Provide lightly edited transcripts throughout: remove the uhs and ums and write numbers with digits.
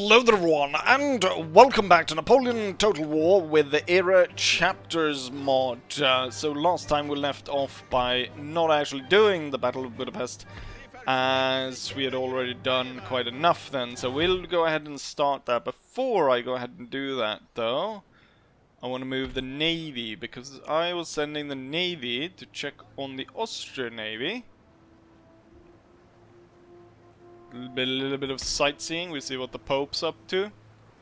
Hello there everyone, and welcome back to Napoleon Total War with the Era Chapters mod. So last time we left off by not actually doing the Battle of Budapest, as we had already done quite enough then. So we'll go ahead and start that. Before I go ahead and do that though, I want to move the Navy, because I was sending the Navy to check on the Austrian Navy. A little bit of sightseeing, we see what the Pope's up to.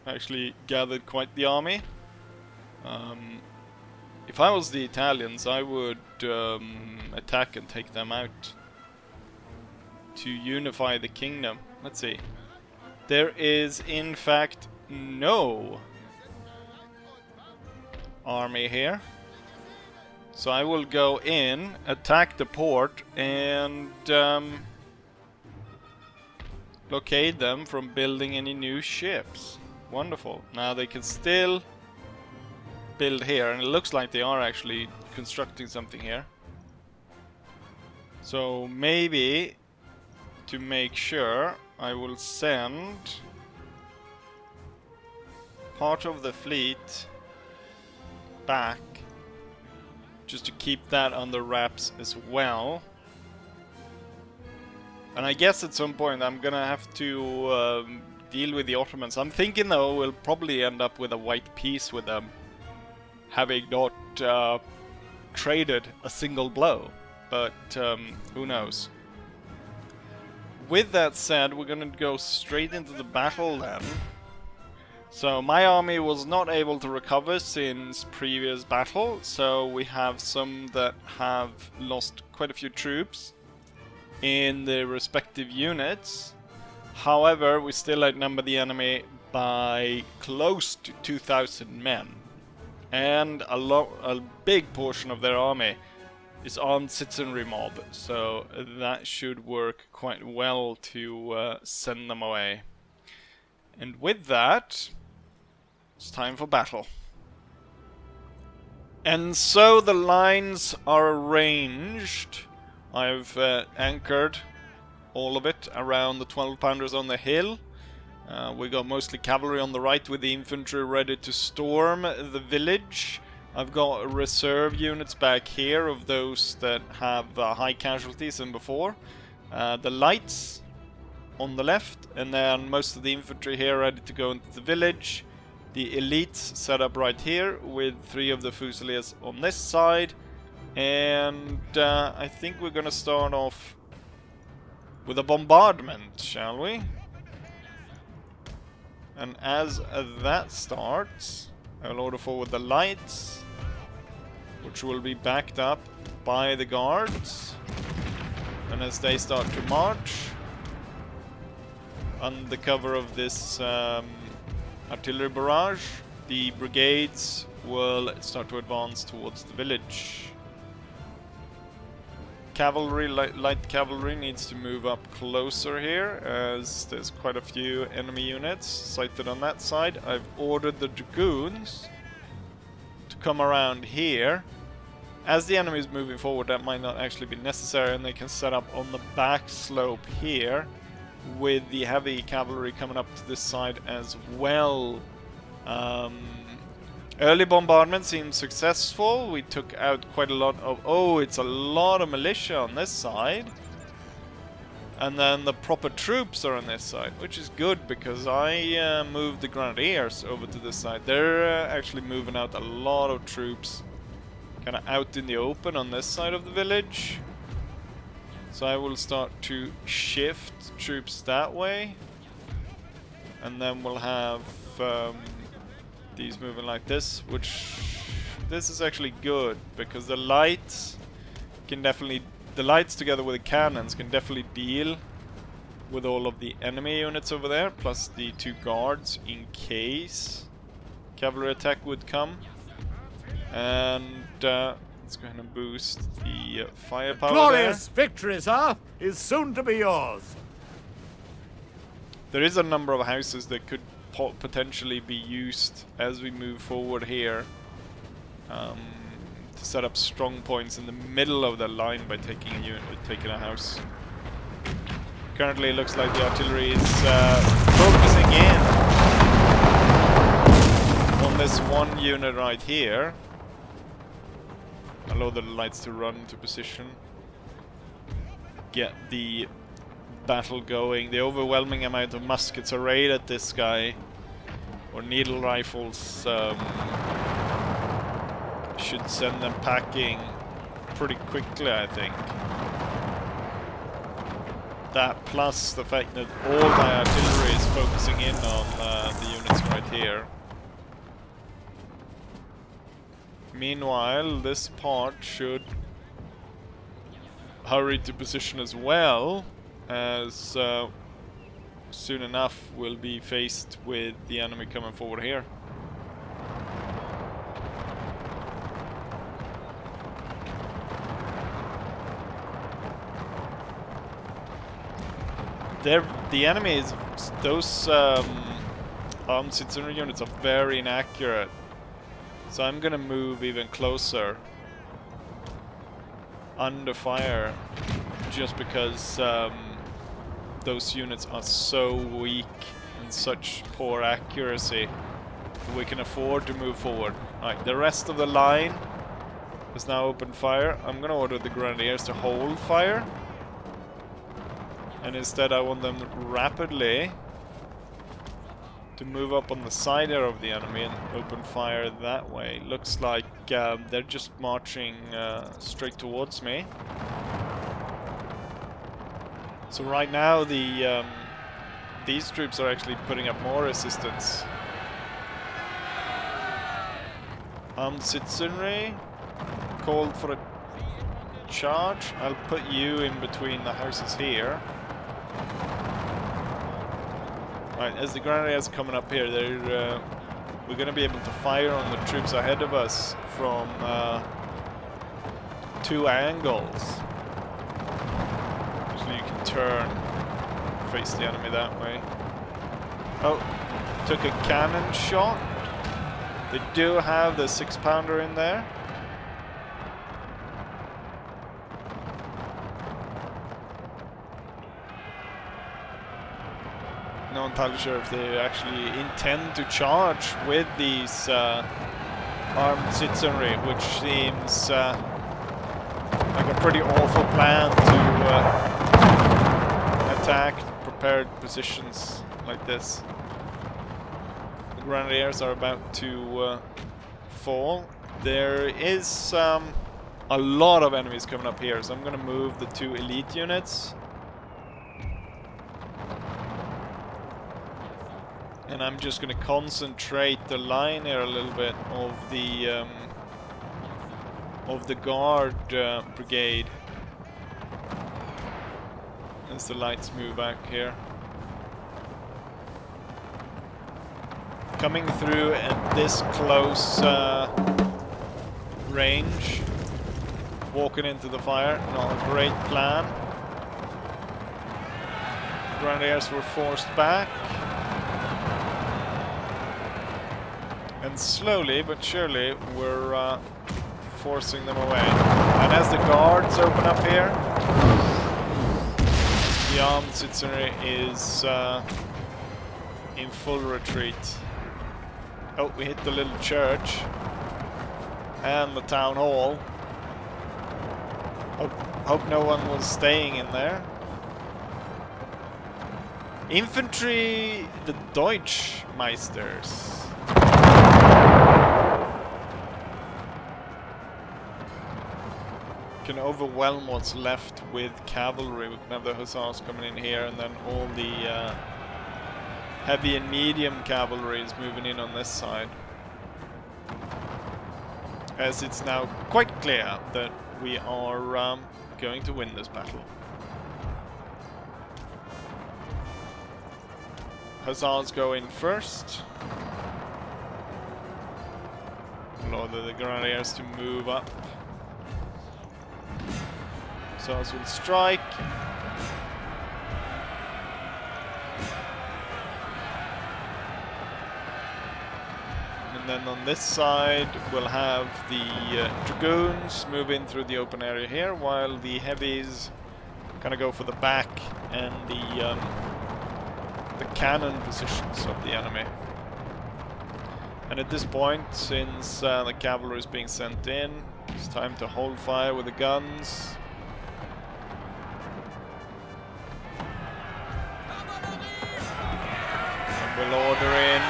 Actually gathered quite the army. If I was the Italians, I would attack and take them out to unify the kingdom. Let's see. There is in fact no army here. So I will go in, attack the port, and blockade them from building any new ships. Wonderful. Now they can still build here, and it looks like they are actually constructing something here. So maybe to make sure, I will send part of the fleet back just to keep that under wraps as well. And I guess at some point I'm gonna have to deal with the Ottomans. I'm thinking though we'll probably end up with a white peace with them, having not traded a single blow. But who knows. With that said, we're gonna go straight into the battle then. So my army was not able to recover since previous battle, so we have some that have lost quite a few troops in the respective units. However, we still outnumber the enemy by close to 2,000 men, and a big portion of their army is armed citizenry mob, so that should work quite well to send them away. And with that, it's time for battle. And so the lines are arranged. I've anchored all of it around the 12-pounders on the hill. We got mostly cavalry on the right with the infantry ready to storm the village. I've got reserve units back here of those that have high casualties than before. The lights on the left, and then most of the infantry here ready to go into the village. The elites set up right here with 3 of the fusiliers on this side. And I think we're gonna start off with a bombardment, shall we? And as that starts, I'll order forward the lights, which will be backed up by the guards. And as they start to march, under cover of this artillery barrage, the brigades will start to advance towards the village. Cavalry, light cavalry needs to move up closer here, as there's quite a few enemy units sighted on that side. I've ordered the dragoons to come around here. As the enemy is moving forward, that might not actually be necessary, and they can set up on the back slope here with the heavy cavalry coming up to this side as well. Early bombardment seemed successful. We took out quite a lot of... Oh, it's a lot of militia on this side. And then the proper troops are on this side, which is good because I moved the grenadiers over to this side. They're actually moving out a lot of troops kind of out in the open on this side of the village. So I will start to shift troops that way. And then we'll have... these moving like this, which this is actually good because the lights can definitely, the lights together with the cannons can definitely deal with all of the enemy units over there, plus the 2 guards in case cavalry attack would come. And let's go ahead and boost the firepower. Glorious victory, sir, is soon to be yours. There is a number of houses that could potentially be used as we move forward here, to set up strong points in the middle of the line by taking a unit, taking a house. Currently it looks like the artillery is focusing in on this one unit right here. Allow the lights to run into position. Get the battle going. The overwhelming amount of muskets arrayed at this guy, or needle rifles, should send them packing pretty quickly, I think. That plus the fact that all the artillery is focusing in on the units right here. Meanwhile, this part should hurry to position as well, as soon enough we'll be faced with the enemy coming forward here. The enemies, those armed citizenry units are very inaccurate. So I'm gonna move even closer under fire, just because those units are so weak and such poor accuracy. We can afford to move forward. Alright, the rest of the line has now opened fire. I'm gonna order the grenadiers to hold fire. And instead I want them rapidly to move up on the side here of the enemy and open fire that way. Looks like they're just marching straight towards me. So right now these troops are actually putting up more resistance. Armed citizenry called for a charge. I'll put you in between the houses here. Right, as the grenadiers are coming up here, we're going to be able to fire on the troops ahead of us from 2 angles. Usually you can turn, face the enemy that way. Oh, took a cannon shot. They do have the 6-pounder in there. Not entirely sure if they actually intend to charge with these armed citizenry, which seems like a pretty awful plan to attack prepared positions like this. The grenadiers are about to fall. There is a lot of enemies coming up here, so I'm going to move the 2 elite units. And I'm just going to concentrate the line here a little bit of the guard brigade as the lights move back here. Coming through at this close range, walking into the fire, not a great plan. Grenadiers were forced back. And slowly but surely we're forcing them away. And as the guards open up here, the armed citizenry is in full retreat. Oh, we hit the little church and the town hall. Hope no one was staying in there. Infantry, the Deutschmeisters. Can overwhelm what's left with cavalry. We can have the hussars coming in here, and then all the heavy and medium cavalry is moving in on this side. As it's now quite clear that we are going to win this battle. Hussars go in first. Allow the grenadiers to move up. Hussars will strike. And then on this side we'll have the dragoons move in through the open area here, while the heavies kind of go for the back and the cannon positions of the enemy. And at this point, since the cavalry is being sent in, it's time to hold fire with the guns. And we'll order in.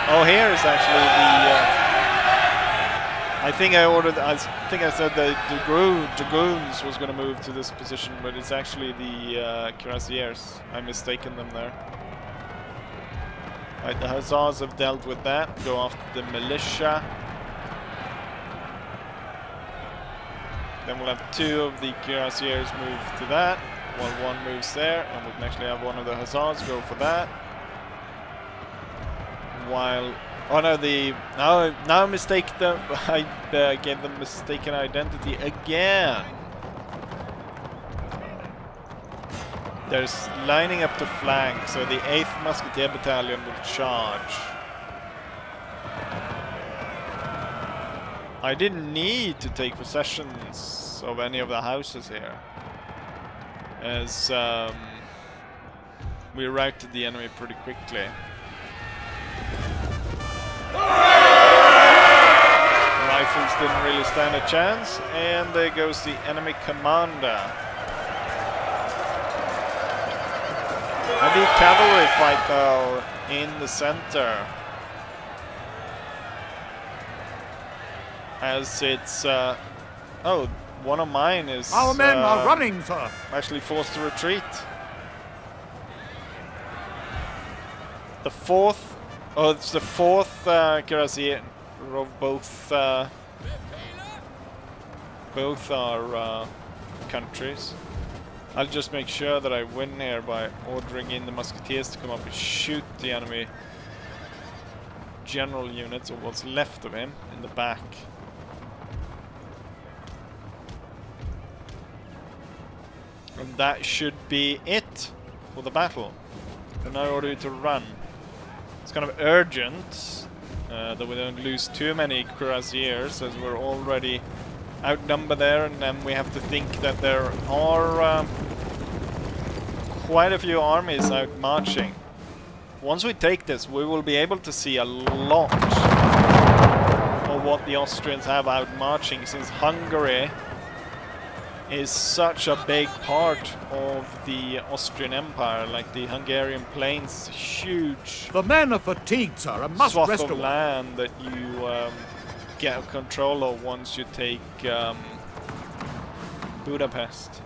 Oh, here is actually the. I think I said the dragoons was going to move to this position, but it's actually the cuirassiers. I mistaken them there. Right, the hussars have dealt with that. Go after the militia. Then we'll have 2 of the cuirassiers move to that, while 1 moves there, and we can actually have 1 of the hussars go for that. While oh no, now I mistake them. I gave them mistaken identity again. There's lining up the flank, so the 8th Musketeer Battalion will charge. I didn't need to take possessions of any of the houses here, as we routed the enemy pretty quickly. Rifles didn't really stand a chance, and there goes the enemy commander. Heavy cavalry fight though in the center, as it's oh, one of mine is our men are running, sir. Actually forced to retreat. The 4th, oh, it's the 4th cuirassier of both our countries. I'll just make sure that I win here by ordering in the musketeers to come up and shoot the enemy general units, or what's left of him, in the back. And that should be it for the battle. And now I order you to run. It's kind of urgent that we don't lose too many cuirassiers, as we're already outnumbered there, and then we have to think that there are quite a few armies out marching. Once we take this, we will be able to see a lot of what the Austrians have out marching, since Hungary is such a big part of the Austrian Empire. Like the Hungarian plains, huge. The men are fatigued, sir, and must swath rest of a while. land that you get control of once you take Budapest.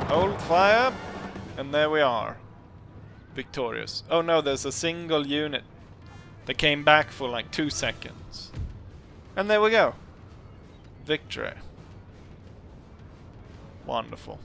Hold fire, and there we are, victorious. Oh no, there's a single unit that came back for like 2 seconds. And there we go. Victory. Wonderful.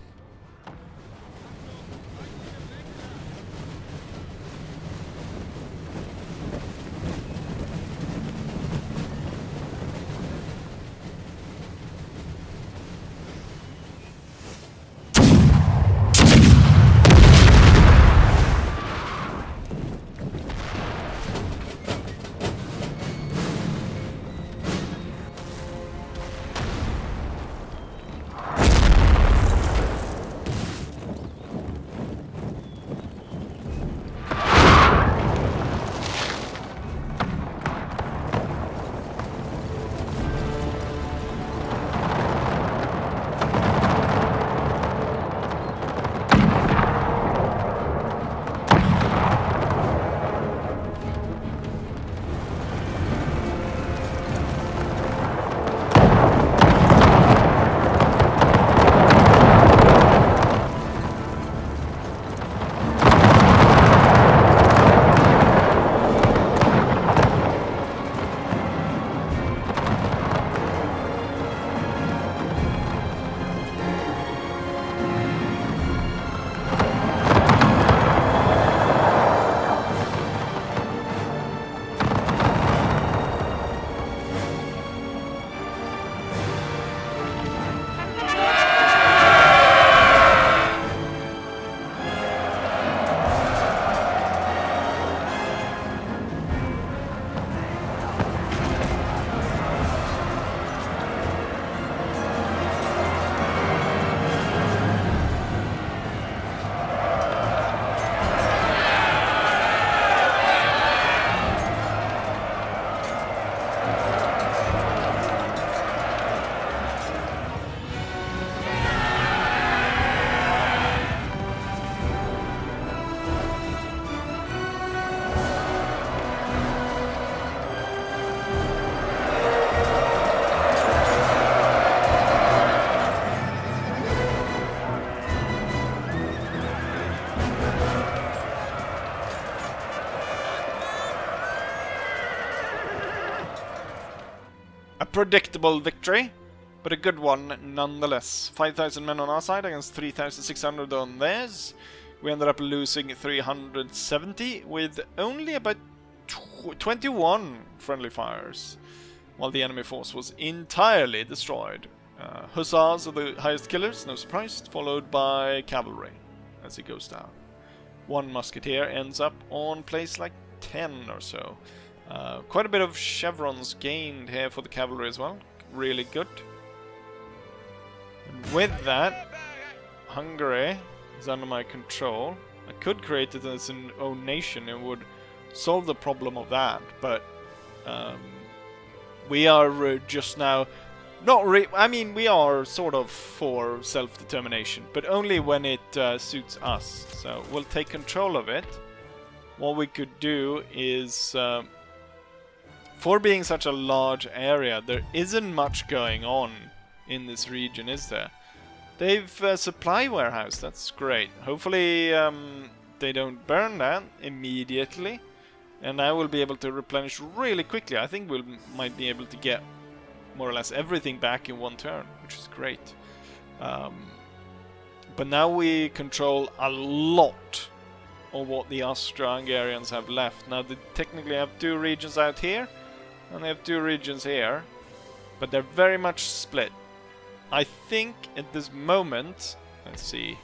predictable victory, but a good one nonetheless. 5,000 men on our side against 3,600 on theirs. We ended up losing 370 with only about 21 friendly fires, while the enemy force was entirely destroyed. Hussars are the highest killers, no surprise, followed by cavalry as it goes down. One musketeer ends up on place like 10 or so. Quite a bit of chevrons gained here for the cavalry as well. Really good. And with that, Hungary is under my control. I could create it as an own nation and would solve the problem of that, but we are just now I mean, we are sort of for self-determination, but only when it suits us. So we'll take control of it. What we could do is, for being such a large area, there isn't much going on in this region, is there? They've a supply warehouse, that's great. Hopefully they don't burn that immediately, and I will be able to replenish really quickly. I think we might be able to get more or less everything back in one turn, which is great. But now we control a lot of what the Austro-Hungarians have left. Now they technically have 2 regions out here, and they have 2 regions here, but they're very much split. I think at this moment, let's see,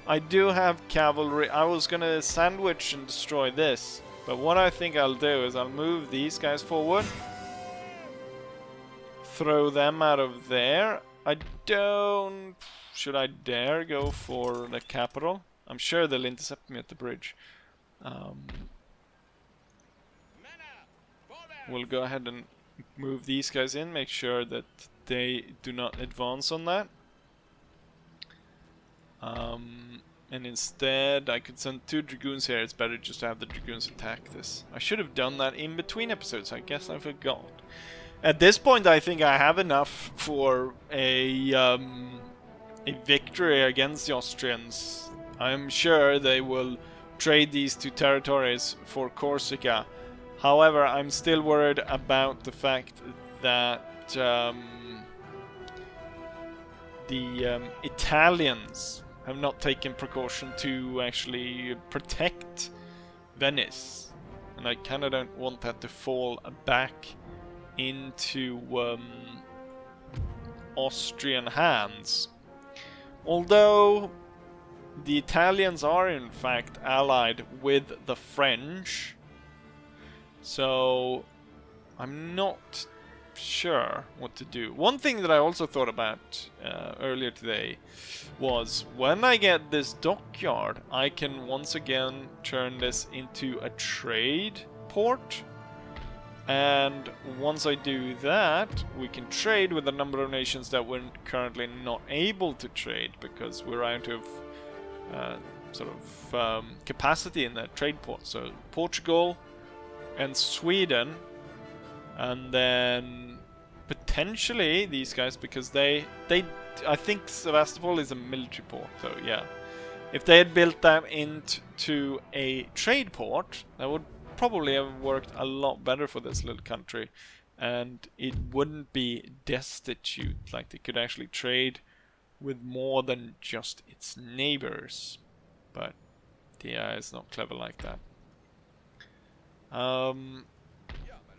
I do have cavalry. I was gonna sandwich and destroy this, but what I think I'll do is I'll move these guys forward, throw them out of there. I don't... Should I dare go for the capital? I'm sure they'll intercept me at the bridge. We'll go ahead and move these guys in, make sure that they do not advance on that. And instead I could send 2 dragoons here. It's better just to have the dragoons attack this. I should have done that in between episodes. I guess I forgot. At this point, I think I have enough for a victory against the Austrians. I'm sure they will trade these 2 territories for Corsica. However, I'm still worried about the fact that the Italians have not taken precaution to actually protect Venice. And I kind of don't want that to fall back into Austrian hands. Although the Italians are in fact allied with the French, so I'm not sure what to do. One thing that I also thought about earlier today was when I get this dockyard, I can once again turn this into a trade port. And once I do that, we can trade with a number of nations that we're currently not able to trade because we're out of capacity in that trade port. So Portugal and Sweden, and then potentially these guys, because I think Sevastopol is a military port. So yeah, if they had built that into a trade port, that would probably have worked a lot better for this little country, and it wouldn't be destitute. Like, they could actually trade with more than just its neighbors. But yeah, it's not clever like that.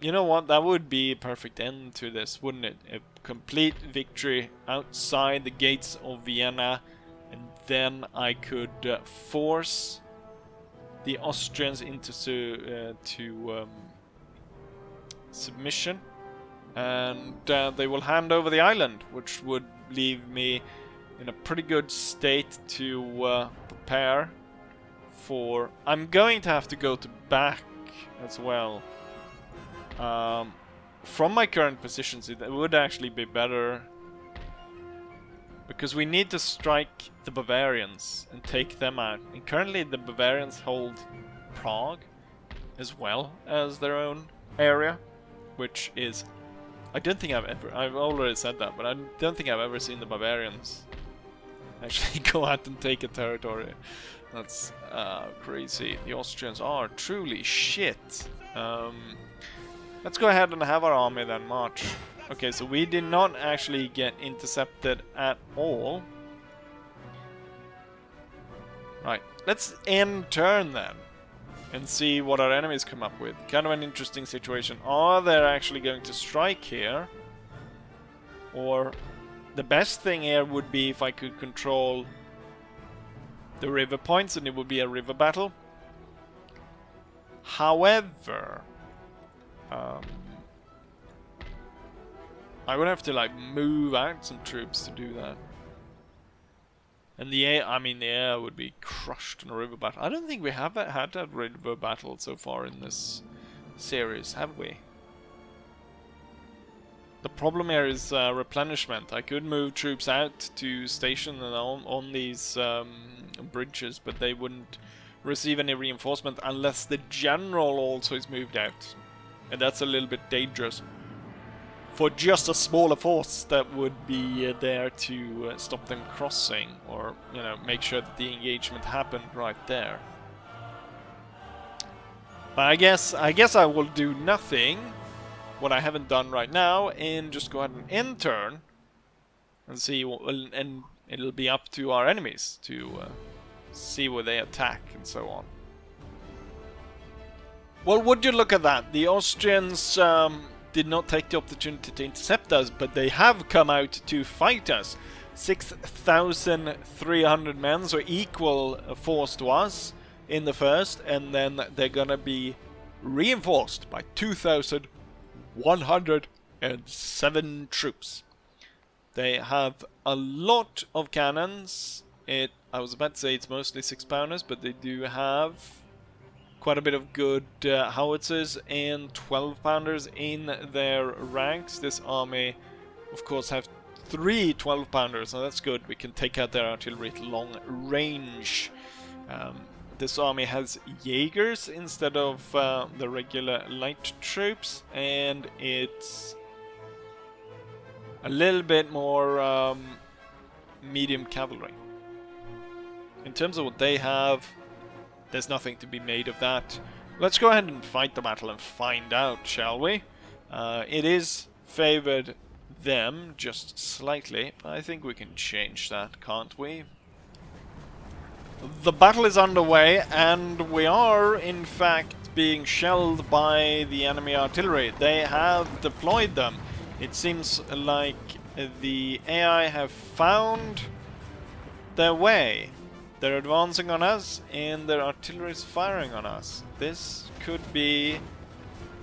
You know what? That would be a perfect end to this, wouldn't it? A complete victory outside the gates of Vienna, and then I could force the Austrians into submission, and they will hand over the island, which would leave me in a pretty good state to prepare for... I'm going to have to go to back as well. From my current positions, it would actually be better, because we need to strike the Bavarians and take them out. And currently the Bavarians hold Prague as well as their own area, which is... I don't think I've already said that, but I don't think I've ever seen the Bavarians actually go out and take a territory. That's crazy. The Austrians are truly shit. Let's go ahead and have our army then march. Okay, so we did not actually get intercepted at all. Right, let's end turn then. And see what our enemies come up with. Kind of an interesting situation. Are they actually going to strike here? Or the best thing here would be if I could control the river points and it would be a river battle. However, I would have to like move out some troops to do that. And the air, I mean the air would be crushed in a river battle. I don't think we have had that river battle so far in this series, have we? The problem here is replenishment. I could move troops out to station and on these bridges, but they wouldn't receive any reinforcement unless the general also is moved out. And that's a little bit dangerous. For just a smaller force that would be there to stop them crossing, or you know, make sure that the engagement happened right there. But I guess I will do nothing, what I haven't done right now, and just go ahead and end turn, and see. And it'll be up to our enemies to see where they attack and so on. Well, would you look at that? The Austrians did not take the opportunity to intercept us, but they have come out to fight us. 6,300 men, so equal force to us in the first, and then they're gonna be reinforced by 2,107 troops. They have a lot of cannons. I was about to say it's mostly 6-pounders, but they do have quite a bit of good howitzers and 12-pounders in their ranks. This army, of course, have 3 12-pounders, so that's good. We can take out their artillery at long range. This army has Jaegers instead of the regular light troops, and it's a little bit more medium cavalry. In terms of what they have, there's nothing to be made of that. Let's go ahead and fight the battle and find out, shall we? It is favored them just slightly, but I think we can change that, can't we? The battle is underway, and we are, in fact, being shelled by the enemy artillery. They have deployed them. It seems like the AI have found their way. They're advancing on us, and their artillery is firing on us. This could be a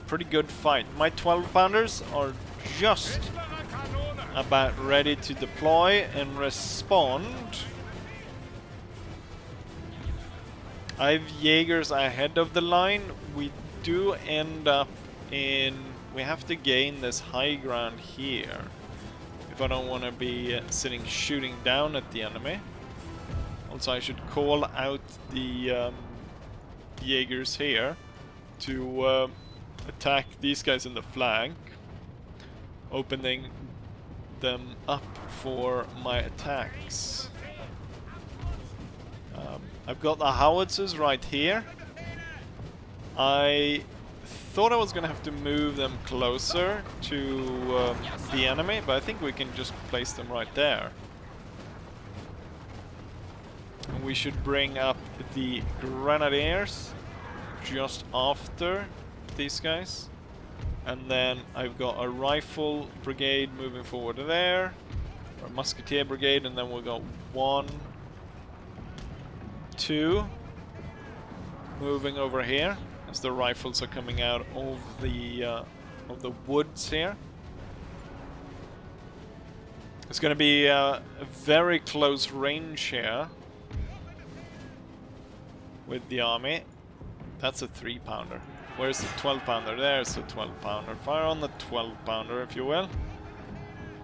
pretty good fight. My 12-pounders are just about ready to deploy and respond. I have Jaegers ahead of the line. We do end up in... We have to gain this high ground here if I don't want to be sitting shooting down at the enemy. Also, I should call out the Jaegers here to attack these guys in the flank, opening them up for my attacks. I've got the howitzers right here. I thought I was going to have to move them closer to the enemy, but I think we can just place them right there. And we should bring up the grenadiers just after these guys. And then I've got a rifle brigade moving forward there, or a musketeer brigade, and then we'll go 1, 2 moving over here as the rifles are coming out of the woods here. It's going to be a very close range here with the army. That's a 3-pounder. Where's the 12-pounder? There's the 12-pounder. Fire on the 12-pounder, if you will.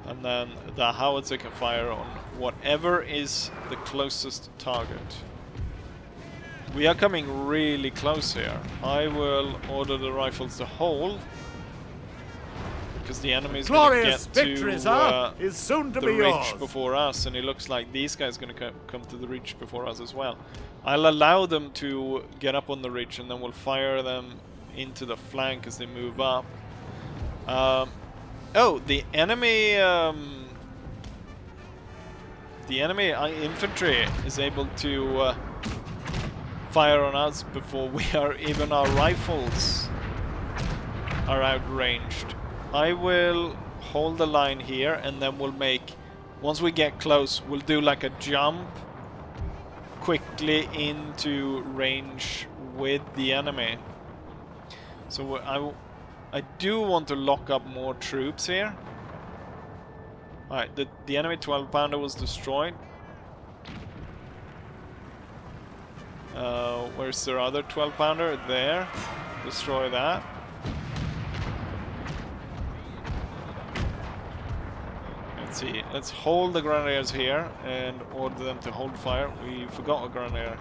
And then the howitzer can fire on whatever is the closest target. We are coming really close here. I will order the rifles to hold, because the enemy is going to get to is soon to the be ridge yours. before us, and it looks like these guys are going to come to the ridge before us as well. I'll allow them to get up on the ridge, and then we'll fire them into the flank as they move up. Oh, the enemy infantry is able to fire on us before we are even our rifles are outranged. I will hold the line here, and then we'll make, once we get close, we'll do like a jump quickly into range with the enemy. So I do want to lock up more troops here. Alright, the enemy 12-pounder was destroyed. Where's their other 12-pounder? There. Destroy that. Let's see. Let's hold the grenadiers here and order them to hold fire. We forgot a grenadier.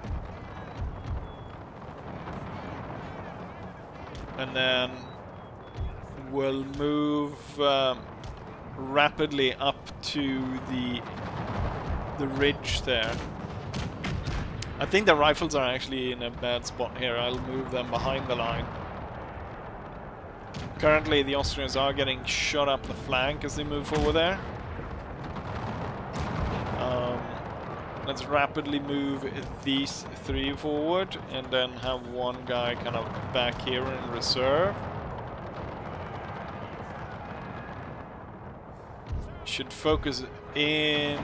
And then we'll move rapidly up to the ridge there. I think the rifles are actually in a bad spot here. I'll move them behind the line. Currently the Austrians are getting shot up the flank as they move forward there. Let's rapidly move these three forward and then have one guy kind of back here in reserve. Should focus in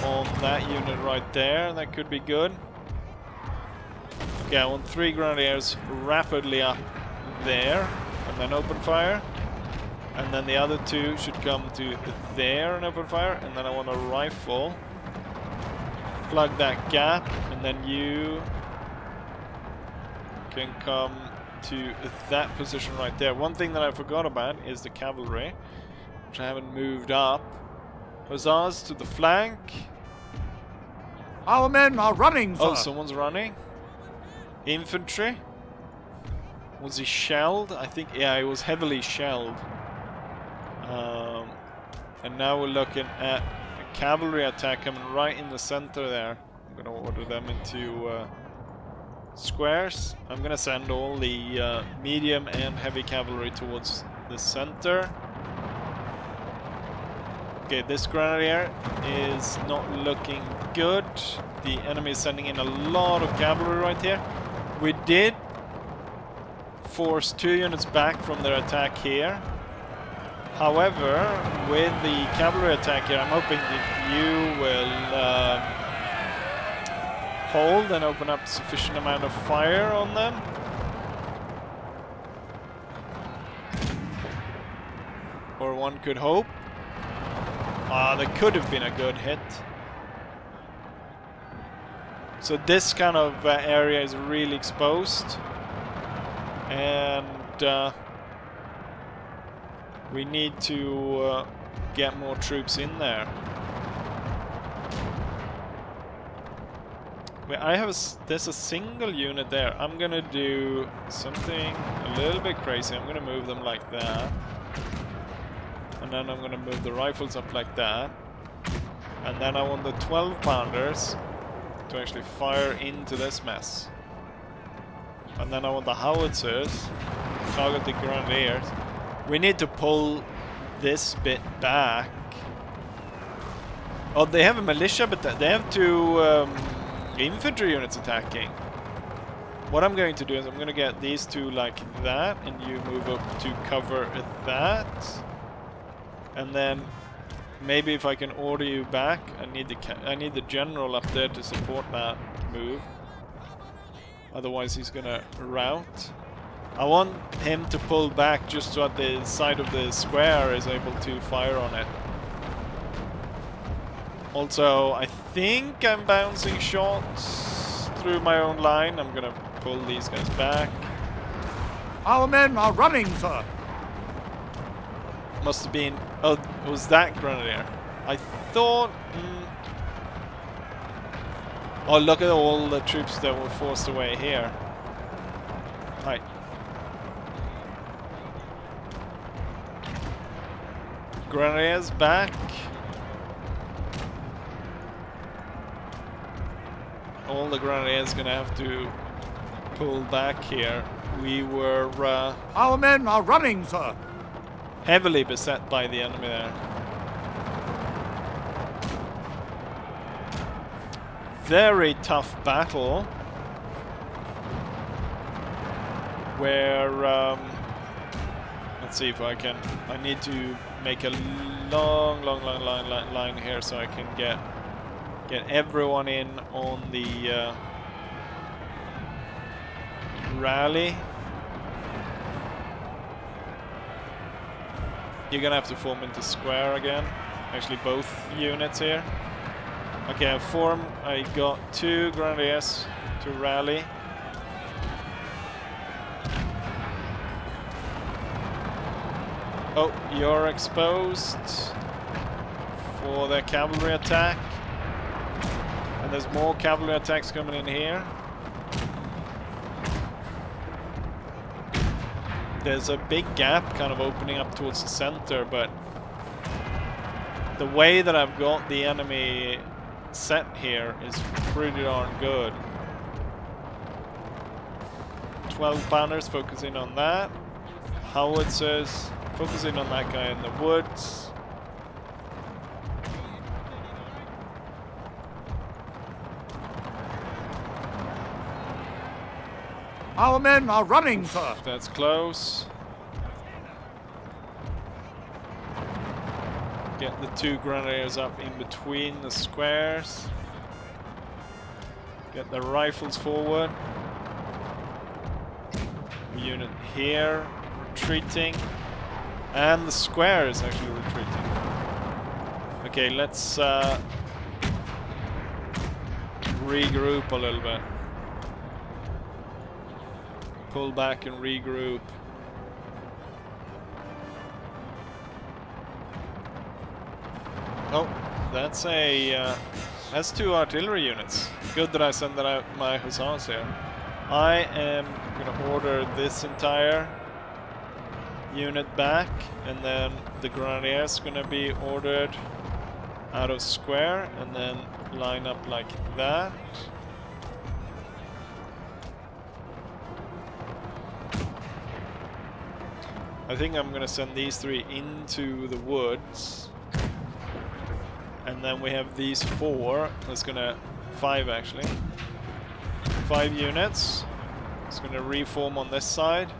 on that unit right there. That could be good. Okay, I want 3 grenadiers rapidly up there and then open fire. And then the other 2 should come to there and open fire. And then I want a rifle. Plug that gap, and then you can come to that position right there. One thing that I forgot about is the cavalry, which I haven't moved up. Hussars to the flank. Our men are running, sir. Oh, someone's running. Infantry. Was he shelled? I think, yeah, he was heavily shelled. And now we're looking at a cavalry attack coming right in the center there. I'm going to order them into squares. I'm going to send all the medium and heavy cavalry towards the center. Okay, this grenadier is not looking good. The enemy is sending in a lot of cavalry right here. We did force 2 units back from their attack here. However, with the cavalry attack here, I'm hoping that you will hold and open up sufficient amount of fire on them. Or one could hope. That could have been a good hit. So this kind of area is really exposed. And we need to get more troops in there. I have there's a single unit there. I'm gonna do something a little bit crazy. I'm gonna move them like that. And then I'm gonna move the rifles up like that. And then I want the 12-pounders to actually fire into this mess. And then I want the howitzers to target the grenadiers. We need to pull this bit back. Oh, they have a militia, but they have 2 infantry units attacking. What I'm going to do is I'm going to get these 2 like that, and you move up to cover that. And then maybe if I can order you back, I need the general up there to support that move. Otherwise he's gonna rout. I want him to pull back just so at the side of the square is able to fire on it. Also, I think I'm bouncing shots through my own line. I'm gonna pull these guys back. Our men are running, sir. Must have been... Oh, it was that grenadier. I thought... Oh, look at all the troops that were forced away here. Right. Grenadiers back. All the grenadiers gonna have to pull back here. We were... Our men are running, sir. heavily beset by the enemy there. Very tough battle. Where, let's see if I can, I need to make a long line here so I can get everyone in on the rally. You're gonna have to form into square again. Actually, both units here. Okay, I got 2 grenadiers to rally. Oh, you're exposed for the cavalry attack. And there's more cavalry attacks coming in here. There's a big gap kind of opening up towards the center, but the way that I've got the enemy set here is pretty darn good. 12 pounders focusing on that. Howitzers focusing on that guy in the woods. Our men are running, sir. That's close. Get the 2 grenadiers up in between the squares. Get the rifles forward. Unit here retreating. And the square is actually retreating. Okay, let's regroup a little bit. Pull back and regroup. Oh, that's that's 2 artillery units. Good that I sent that out my hussars here. I am gonna order this entire unit back, and then the grenadiers gonna be ordered out of square, and then line up like that. I think I'm gonna send these 3 into the woods, and then we have these 4. That's gonna 5 actually. 5 units. It's gonna reform on this side.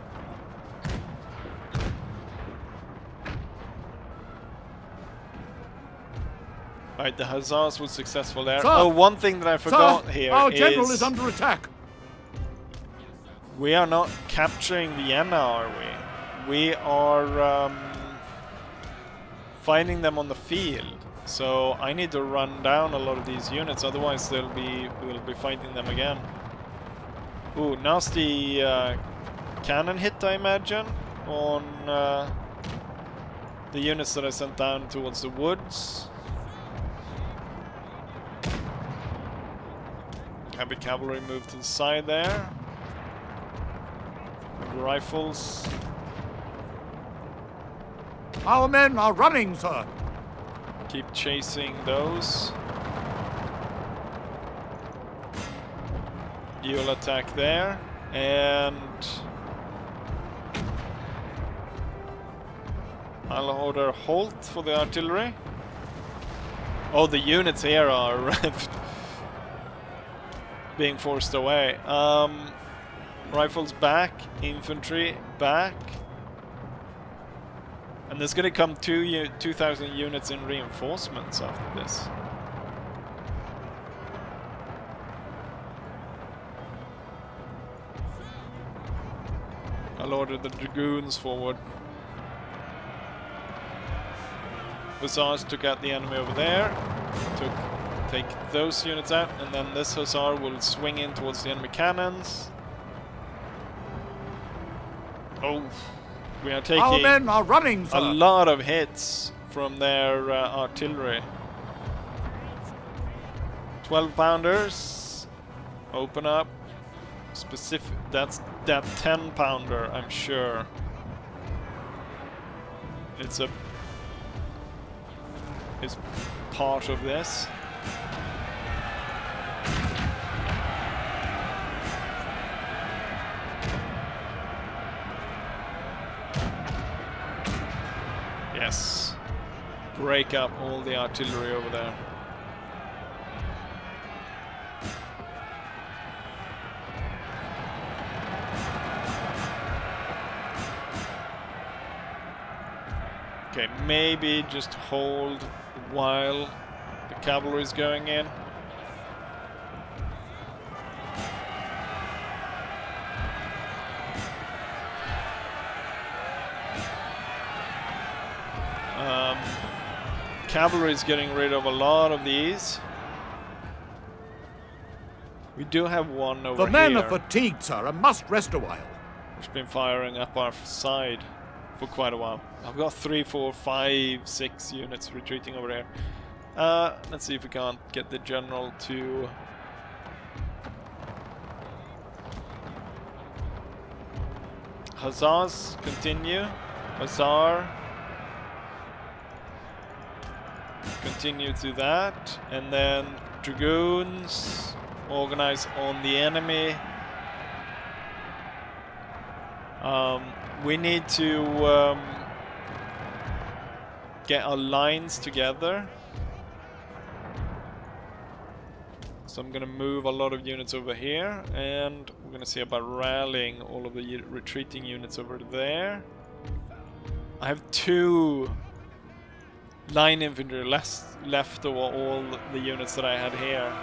Right, the hussars was successful there. Sir, oh, one thing that I forgot here our general is under attack. We are not capturing Vienna, are we? We are finding them on the field. So I need to run down a lot of these units, otherwise we'll be fighting them again. Ooh, nasty cannon hit, I imagine, on the units that I sent down towards the woods. Heavy cavalry move to the side there. Rifles. Our men are running, sir. Keep chasing those. You'll attack there. And I'll order halt for the artillery. Oh, the units here are being forced away. Rifles back, infantry back. And there's gonna come 2,000 units in reinforcements after this. I'll order the dragoons forward. Hussars took out the enemy over there. Take those units out, and then this hussar will swing in towards the enemy cannons. Oh, we are taking our men are running, sir. a lot of hits from their artillery. 12 pounders. Open up. Specific. That's that 10 pounder, I'm sure. It's part of this. Yes. Break up all the artillery over there. Okay, maybe just hold while the cavalry is going in. Cavalry is getting rid of a lot of these. We do have one over here. The men are fatigued, sir, and must rest a while. Which has been firing up our side for quite a while. I've got 3, 4, 5, 6 units retreating over here. Let's see if we can't get the general to... Hussars, continue. Hussar. Continue to that. And then Dragoons. Organize on the enemy. We need to get our lines together. So I'm gonna move a lot of units over here, and we're gonna see about rallying all of the retreating units over there. I have 2 line infantry left of all the units that I had here.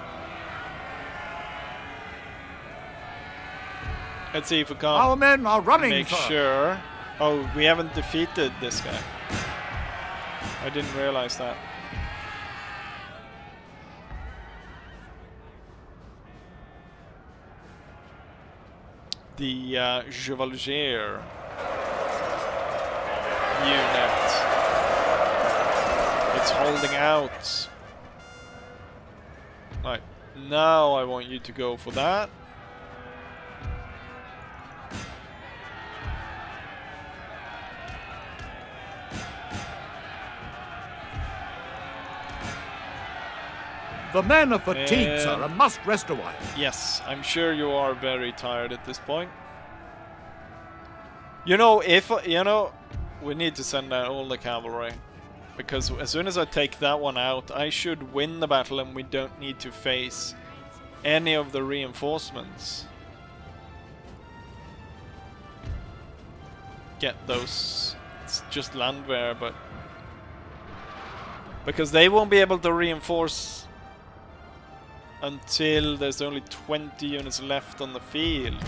Let's see if we can Our men are running, make sir. sure. Oh, we haven't defeated this guy. I didn't realize that. The Chevalier unit. It's holding out. Right, now I want you to go for that. The men are fatigued, sir, and must rest a while. Yes, I'm sure you are very tired at this point. You know, we need to send out all the cavalry. Because as soon as I take that one out, I should win the battle and we don't need to face any of the reinforcements. Get those. It's just landwehr, but... Because they won't be able to reinforce until there's only 20 units left on the field.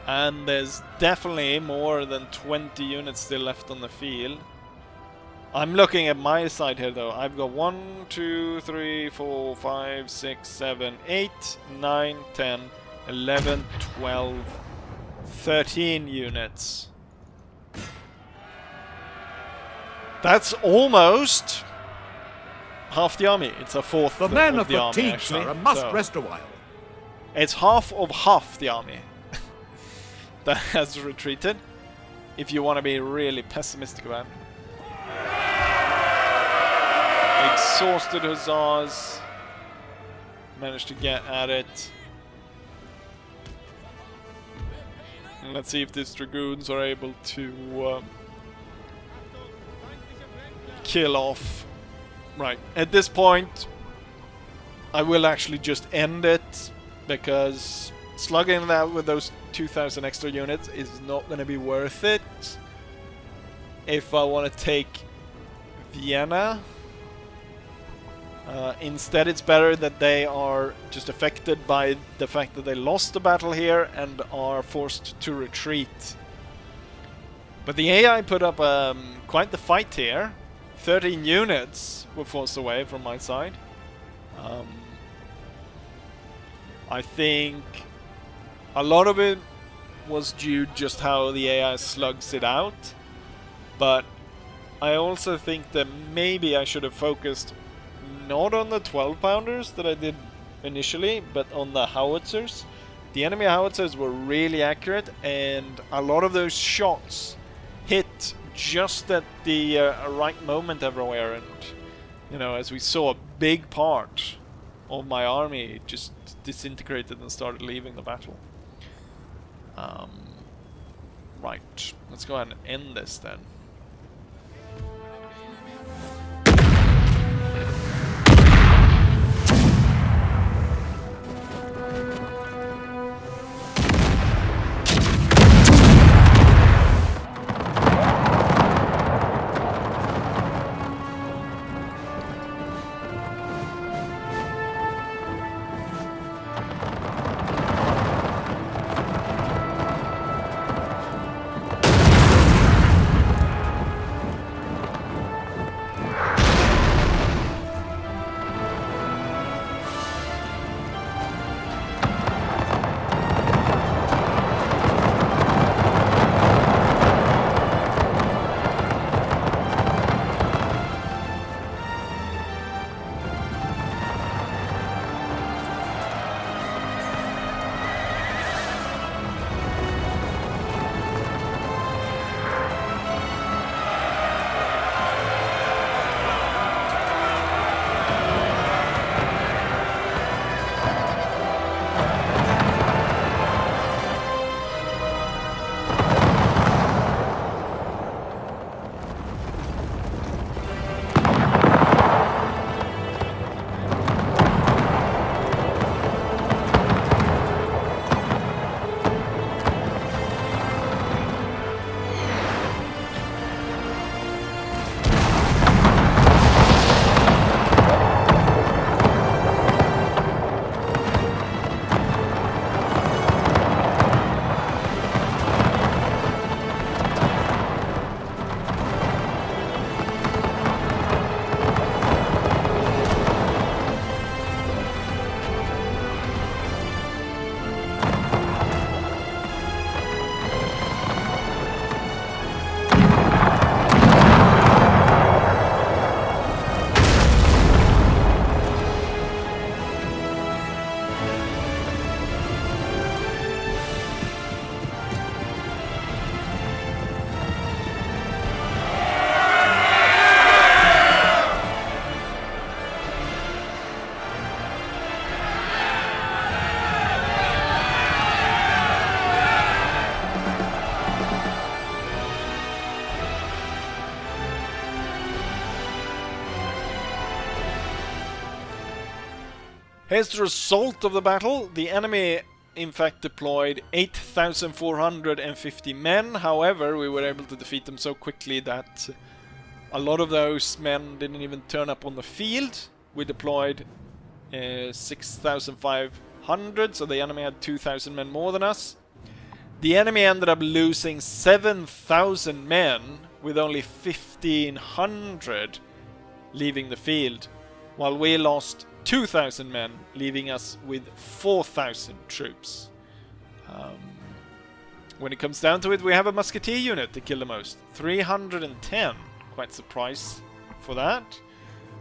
And there's definitely more than 20 units still left on the field. I'm looking at my side here though. I've got 1, 2, 3, 4, 5, 6, 7, 8, 9, 10, 11, 12, 13 units. That's almost half the army. It's a fourth The men are of the army, fatigued, actually. sir, and must So rest a while. it's half of half the army that has retreated, if you want to be really pessimistic about it. Exhausted hussars managed to get at it. And let's see if these dragoons are able to kill off. Right, at this point I will actually just end it, because slugging that with those 2,000 extra units is not going to be worth it if I want to take Vienna. Instead, it's better that they are just affected by the fact that they lost the battle here and are forced to retreat. But the AI put up quite the fight here. 13 units were forced away from my side. I think a lot of it was due just how the AI slugs it out, but I also think that maybe I should have focused not on the 12-pounders that I did initially, but on the howitzers. The enemy howitzers were really accurate, and a lot of those shots hit just at the right moment everywhere, and you know, as we saw, a big part of my army just disintegrated and started leaving the battle. Right, let's go ahead and end this then. Here's the result of the battle. The enemy, in fact, deployed 8,450 men. However, we were able to defeat them so quickly that a lot of those men didn't even turn up on the field. We deployed 6,500, so the enemy had 2,000 men more than us. The enemy ended up losing 7,000 men with only 1,500 leaving the field, while we lost 2,000 men, leaving us with 4,000 troops. When it comes down to it, we have a musketeer unit to kill the most. 310. Quite surprised for that.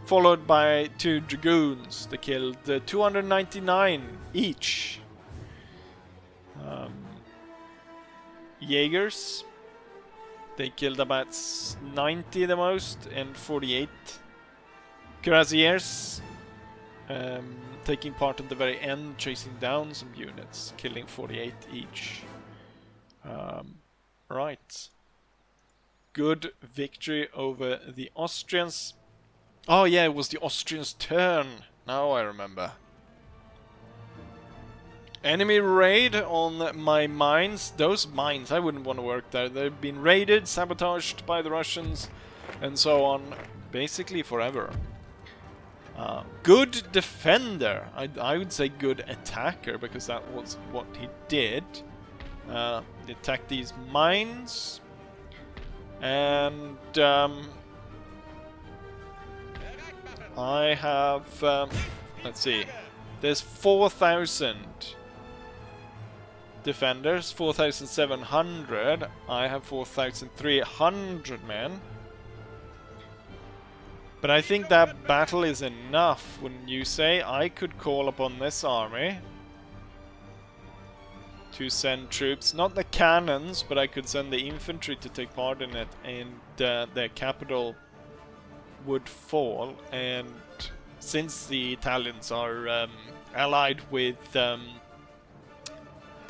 Followed by 2 dragoons. They killed 299 each. Jaegers. They killed about 90 the most and 48. Cuirassiers. Taking part at the very end, chasing down some units, killing 48 each. Right. Good victory over the Austrians. Oh yeah, it was the Austrians' turn. Now I remember. Enemy raid on my mines. Those mines, I wouldn't want to work there. They've been raided, sabotaged by the Russians, and so on, basically forever. Good defender. I would say good attacker, because that was what he did. He attacked these mines. And I have... let's see. There's 4,000 defenders. 4,700. I have 4,300 men. But I think that battle is enough, wouldn't you say? I could call upon this army to send troops, not the cannons, but I could send the infantry to take part in it, and their capital would fall. And since the Italians are allied with the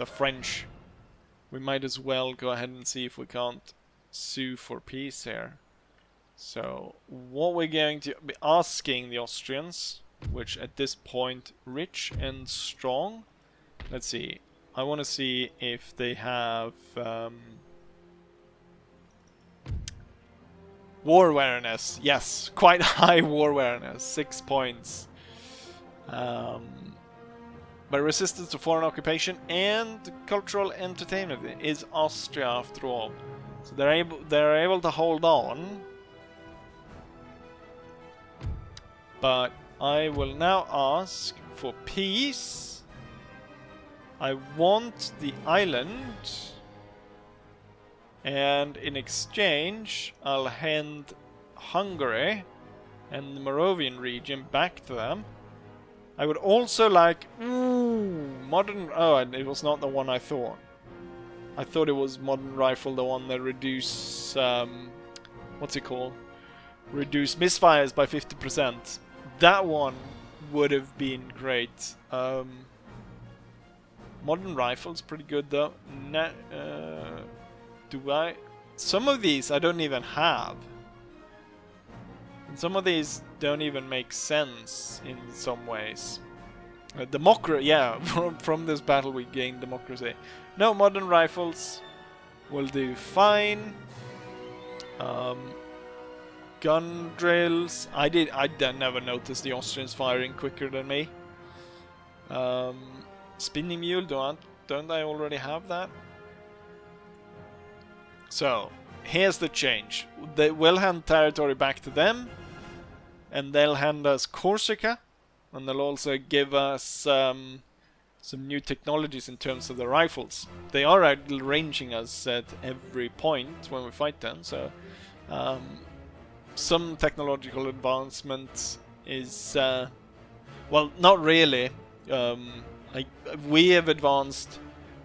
French we might as well go ahead and see if we can't sue for peace here. So what we're going to be asking the Austrians, which at this point rich and strong. Let's see. I want to see if they have war awareness. Yes, quite high war awareness. 6 points. But resistance to foreign occupation and cultural entertainment is Austria after all. So they're able to hold on. But I will now ask for peace. I want the island. And in exchange, I'll hand Hungary and the Moravian region back to them. I would also like... modern... Oh, it was not the one I thought. I thought it was modern rifle, the one that reduce... what's it called? Reduce misfires by 50%. That one would have been great. Modern rifle's pretty good though. Do I? Some of these I don't even have. And some of these don't even make sense in some ways. Democracy, yeah, from this battle we gained democracy. No, modern rifles will do fine. Gun drills. I never noticed the Austrians firing quicker than me. Spinning mule, don't I already have that? So, here's the change. They will hand territory back to them, and they'll hand us Corsica, and they'll also give us some new technologies in terms of the rifles. They are ranging us at every point when we fight them, so some technological advancement is well, not really. We have advanced.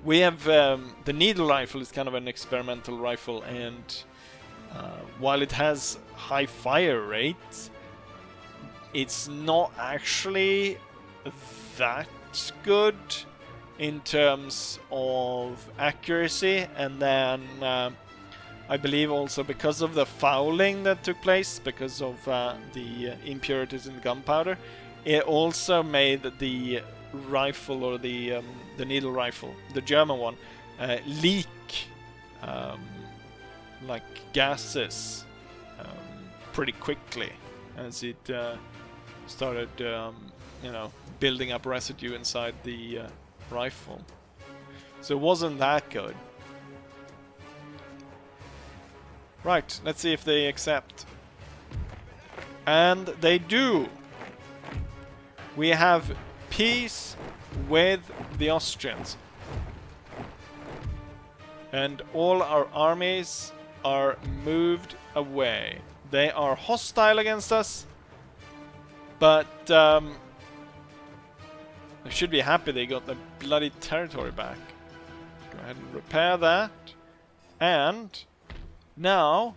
We have the needle rifle is kind of an experimental rifle, and while it has high fire rate, it's not actually that good in terms of accuracy. And then I believe also because of the fouling that took place, because of the impurities in the gunpowder, it also made the rifle, or the needle rifle, the German one, leak like gases pretty quickly as it started, you know, building up residue inside the rifle. So it wasn't that good. Right, let's see if they accept. And they do! We have peace with the Austrians. And all our armies are moved away. They are hostile against us, but they should be happy they got the bloody territory back. Go ahead and repair that. And now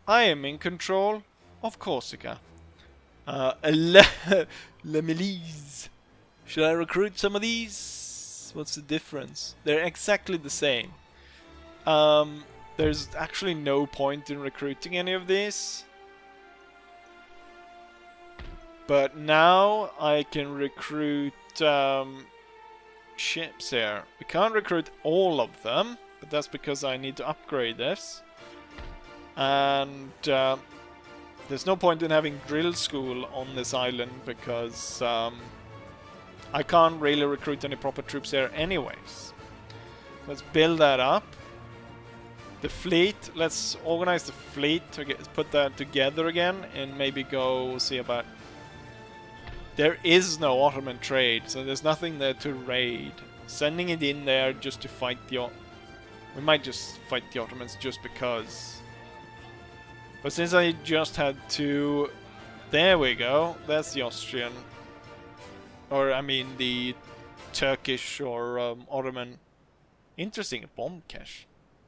I am in control of Corsica. Le Milice. Should I recruit some of these? What's the difference? They're exactly the same. There's actually no point in recruiting any of these. But now I can recruit ships here. We can't recruit all of them, but that's because I need to upgrade this. And there's no point in having drill school on this island because I can't really recruit any proper troops here anyways. Let's build that up. The fleet, let's organize the fleet to put that together again and maybe go see about... There is no Ottoman trade, so there's nothing there to raid. Sending it in there just to fight the... We might just fight the Ottomans just because. But since I just had to... There we go, that's the Austrian. Or, I mean, the Turkish or Ottoman. Interesting, a bomb cache.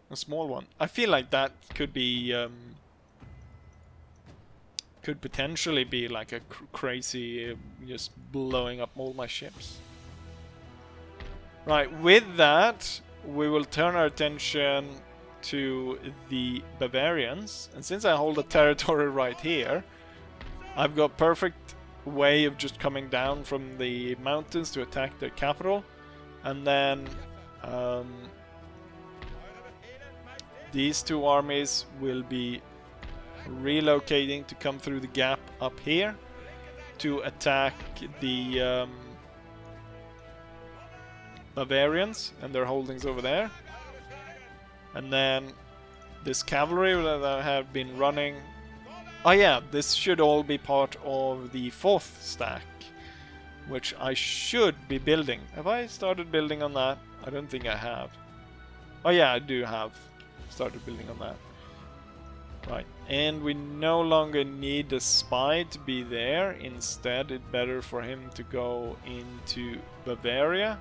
A small one. I feel like that could be... could potentially be like a crazy... just blowing up all my ships. Right, with that, we will turn our attention to the Bavarians. And since I hold a territory right here, I've got perfect way of just coming down from the mountains to attack their capital. And then these two armies will be relocating to come through the gap up here to attack the Bavarians and their holdings over there. And then this cavalry that I have been running... Oh yeah, this should all be part of the 4th stack, which I should be building. Have I started building on that? I don't think I have. Oh yeah, I do have started building on that. Right, and we no longer need the spy to be there. Instead, it's better for him to go into Bavaria.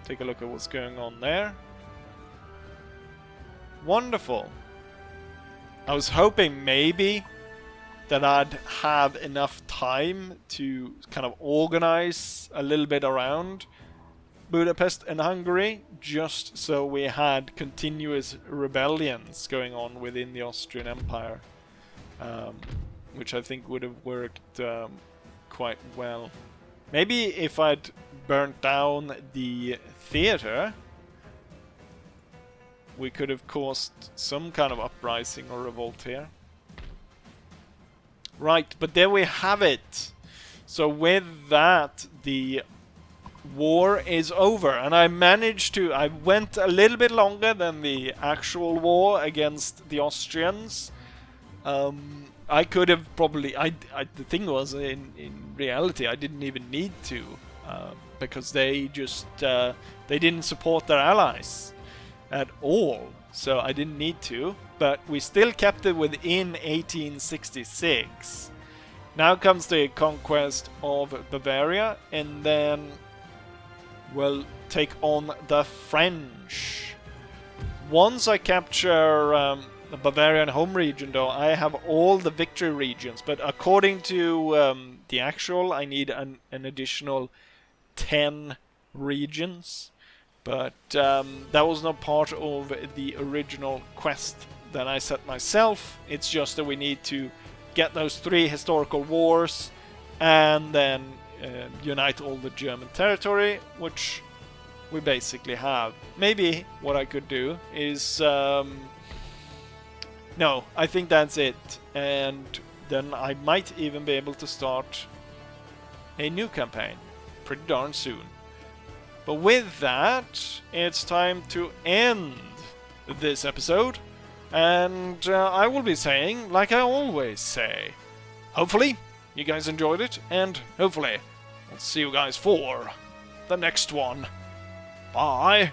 Take a look at what's going on there. Wonderful. I was hoping maybe that I'd have enough time to kind of organize a little bit around Budapest and Hungary, just so we had continuous rebellions going on within the Austrian Empire, which I think would have worked quite well. Maybe if I'd burnt down the theater, we could have caused some kind of uprising or revolt here. Right, but there we have it. So with that, the war is over, and I managed to... I went a little bit longer than the actual war against the Austrians. I could have probably... the thing was, in reality, I didn't even need to, because they just... they didn't support their allies at all, so I didn't need to, but we still kept it within 1866. Now comes the conquest of Bavaria, and then we'll take on the French. Once I capture the Bavarian home region, though, I have all the victory regions, but according to the actual, I need an additional 10 regions. But that was not part of the original quest that I set myself. It's just that we need to get those 3 historical wars and then unite all the German territory, which we basically have. Maybe what I could do is... no, I think that's it. And then I might even be able to start a new campaign pretty darn soon. But with that, it's time to end this episode. And I will be saying, like I always say, hopefully you guys enjoyed it, and hopefully I'll see you guys for the next one. Bye!